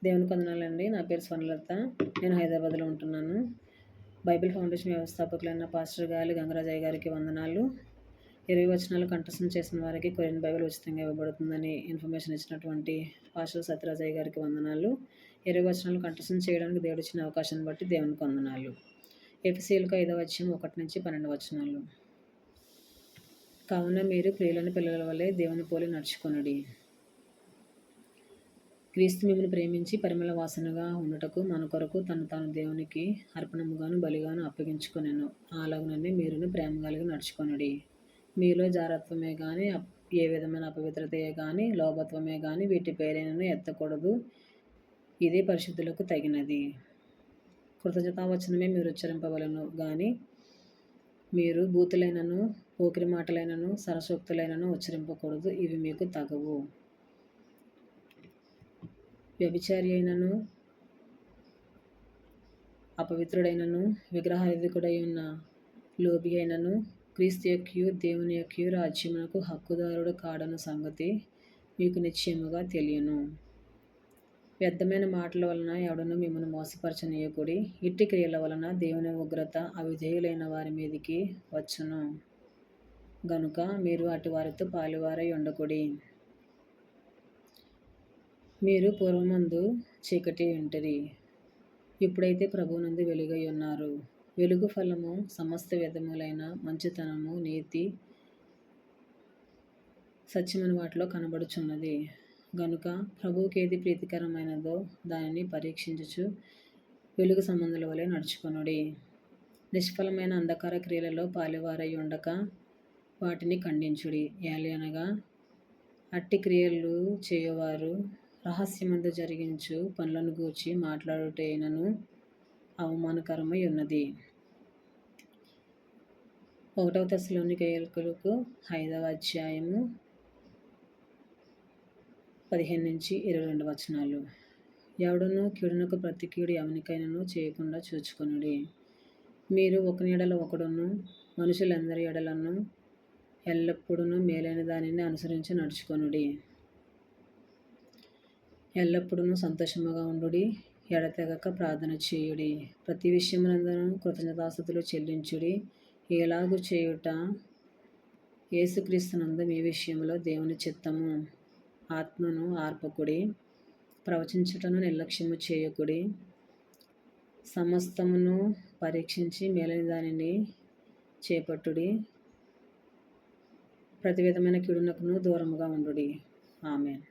దేవునికి వందనాలండి. నా పేరు స్వర్ణలత. నేను హైదరాబాద్లో ఉంటున్నాను. బైబిల్ ఫౌండేషన్ వ్యవస్థాపకులైన పాస్టర్ గాలి గంగరాజయ్య గారికి వందనాలు. 20 వచనాలు కంఠస్థం చేసిన వారికి కొరియన్ బైబిల్ ఉచితంగా ఇవ్వబడుతుందని ఇన్ఫర్మేషన్ ఇచ్చినటువంటి పాస్టర్ సత్యరాజయ్య గారికి వందనాలు. 20 వచనాలు కంఠస్థం చేయడానికి దేవుడు ఇచ్చిన అవకాశాన్ని బట్టి దేవునికి వందనాలు. ఎఫెసీయులకు 5వ అధ్యాయం 1-12 వచనాలు. కావున మీరు ప్రియులని పిల్లల వలె దేవుని పోలి నడుచుకొనుడి. క్రీస్తు మిమ్మల్ని ప్రేమించి పరిమళ వాసనగా ఉండుటకు మన కొరకు తను తాను దేవునికి అర్పణముగాను బలిగాను అప్పగించుకొనెను. అలాగుననే మీరును ప్రేమ కలిగి నడుచుకొనుడి. మీలో జారత్వమే గాని ఏ విధమైన అపవిత్రతయే గాని లోభత్వమే గాని వీటి పేరైనను ఎత్తకూడదు. ఇదే పరిశుద్ధులకు తగినది. కృతజ్ఞతావచనమే మీరు ఉచ్చరింపవలను గాని మీరు బూతులైనను పోకిరి మాటలైనను సరసోక్తులైనను ఉచ్చరింపకూడదు. ఇవి మీకు తగవు. వ్యభిచారి అయినను అపవిత్రుడైనను విగ్రహారాధికుడై ఉన్న లోబి అయినను క్రీస్తు యొక్కయు దేవుని యొక్కయు రాజ్యమునకు హక్కుదారుడు కాడన్న సంగతి మీకు నిశ్చయముగా తెలియను. వ్యర్థమైన మాటల వలన ఎవడను మిమ్మల్ని మోసపరచనీయకుడి. ఇట్టి క్రియల వలన దేవుని ఉగ్రత అవిధేయులైన వారి మీదికి వచ్చును గనుక మీరు అటు వారితో పాలువారై ఉండకుడి. మీరు పూర్వమందు చీకటి ఉంటిరి, ఇప్పుడైతే ప్రభువునందు వెలుగై ఉన్నారు. వెలుగు ఫలము సమస్త విధములైన మంచితనము, నీతి, సత్యమైన వాటిలో కనబడుచున్నది. గనుక ప్రభువుకి ఏది ప్రీతికరమైనదో దానిని పరీక్షించుచు వెలుగు సంబంధుల వలె నడుచుకొనుడి. నిష్ఫలమైన అంధకార క్రియలలో పాలువారై ఉండక వాటిని ఖండించుడి. ఏలయనగా అట్టి క్రియలు చేయువారు రహస్యమందు జరిగించు పనులను గూర్చి మాట్లాడుటైనను అవమానకరమై ఉన్నది. 1 తెస్సలోనికయులకు 5వ అధ్యాయము 15-22 వచనాలు. ఎవడును కీడునకు ప్రతి కీడు ఎవనికైనను చేయకుండా చూచుకొనుడి. మీరు ఒకని ఎడల ఒకడును మనుషులందరి ఎడలను ఎల్లప్పుడూ మేలైన దానిని అనుసరించి నడుచుకొనుడి. ఎల్లప్పుడూ సంతోషముగా ఉండుడి. ఎడతెగక ప్రార్థన చేయుడి. ప్రతి విషయమునందును కృతజ్ఞతాస్తుతులు చెల్లించుడి. ఎలాగు చేయుట యేసుక్రీస్తునందు మీ విషయంలో దేవుని చిత్తము. ఆత్మను ఆర్పకుడి. ప్రవచించుటను నిర్లక్ష్యము చేయకుడి. సమస్తమును పరీక్షించి మేలైన దానిని చేపట్టుడి. ప్రతి విధమైన కీడునకును దూరముగా ఉండుడి. ఆమేన్.